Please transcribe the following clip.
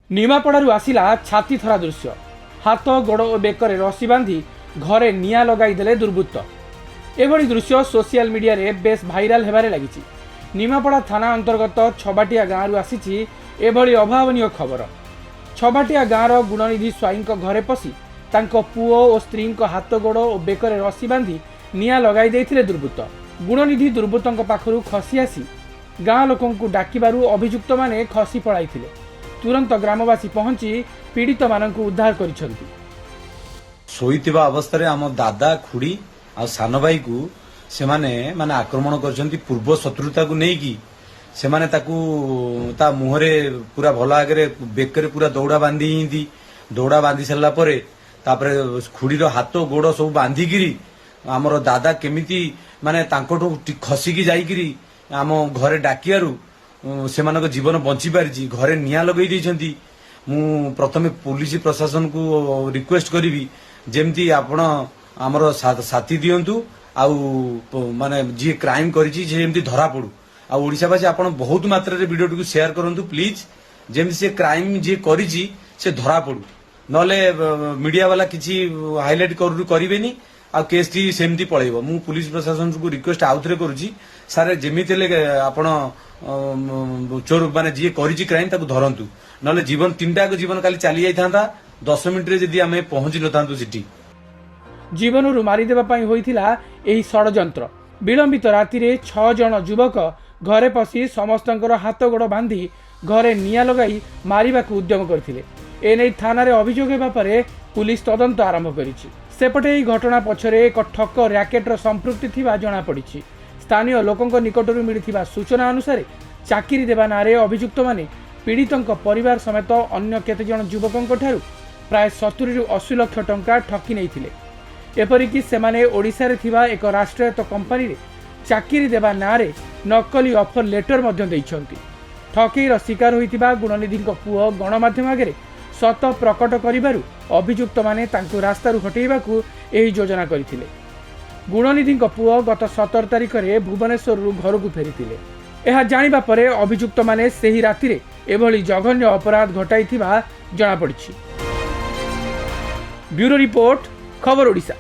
निमापड़ारू आसिला छाती थरा दृश्य। हाथ गोड़ और बेकर रसी बांधी घरे निआं लगाईदेले दुर्बृत्त। एभली दृश्य सोशल मीडिया रे बेस भाइराल हेबारे लागिछि। निमापड़ा थाना अंतर्गत छबाटिया गाँव आसी एभली अभावनीय खबर। छबाटिया गाँवर गुणनिधि स्वाईं घरे पशि तांको पुओ और स्त्री हाथ गोड़ और बेकर रसी बांधी निआं लगाई देथिले दुर्बृत्त। गुणनिधि दुर्बृत्तों पाखरु खसी आसी गाँ लोकंकु डाकिबारु अभियुक्त माने खसी पळाइथिले। तुरंत ग्रामवासी पहुंची पीड़ित मानक उद्धार करिसेंति। शोइतिबा अवस्था आम दादा खुड़ी आ सान भाई को से माने आक्रमण करछंती। पूर्व शत्रुता को नेकी से माने ताकू ता मुहरे पूरा भल आगे बेकर पूरा दौड़ा बांधी हिंदी। दौड़ा बांधी सारा पर खुड़ीर हाथ गोड़ सब बांधिकी आमर दादा केमिति माने तांकोठू खसिकी जाइकिरी आम घरे डाकियारू से जीवन बंची पारिछि। घरे निआं लगई देइछंती। मु प्रथमे पुलिस प्रशासन को रिक्वेस्ट करी जेमती आपण आमर साथी दियंतु आउ माने जी क्राइम करिछि जेमती धरा पड़ू। आ ओडिशावासी आपण बहुत मात्रा रे वीडियो को शेयर करंतु प्लीज। जेमती से क्राइम जी करिछि से धरा पड़ू नले मीडिया वाला किछि हाईलाइट करिवेनी आ केस टी सेमती पळेबो। मु पुलिस प्रशासन को रिक्वेस्ट आउथरे करूछि सारे जेमिति ले आपण चोर माने जी करिछि क्राइम ताकू धरंतु नले जीवन तीनटा को जीवन काली चली जाई थांता 10 मिनिट रे जदी हमें पहुंची नथांतु सिटी। जीवनरू मारिदेबा पई होइथिला एही षडयंत्र। विलंबित राति रे 6 जन युवक घरे पशि समस्तंकर हाथ गोड़ बांधी घरे निआं लगाई मारिबाकू उद्यम करथिले। एनै थाना रे अभियोग हेबा परे पुलिस तदंत आरंभ करिछि। सेपटे एही घटना पछरे एक ठक रैकेटर संपृक्ति थिबा जणा पड़िछि। स्थानीय लोकंक निकटरू मिलिथिबा सूचना अनुसार चाकरी देबा नारे अभियुक्त माने पीड़ितंक परिवार समेत अन्य केते जन युवकंक ठारू प्राय 70 रु 80 लाख टंका ठकी नैथिले। एपरिकी सेमाने ओडिसा रे थिबा एक राष्ट्रीयत कंपनी रे चाकरी देबा नारे नकली ऑफर लेटर मध्य दैछंती। ठकीर शिकार होइतिबा गुणनिधिक पुओ गणमाध्यम आगे सत प्रकट करिबारु अभियुक्त माने तांकु रास्तारू हटेइबाकू एही योजना करिथिले। गुणनिधिक पुओ गत 17 तारिख रे भुवनेश्वर घर को फेरिथिले। यह जानिबा परे अभियुक्त माने सेही राति रे एभली जघन्य अपराध घटाइथिबा जणा पड़िछि। ब्यूरो रिपोर्ट, खबर ओडिशा।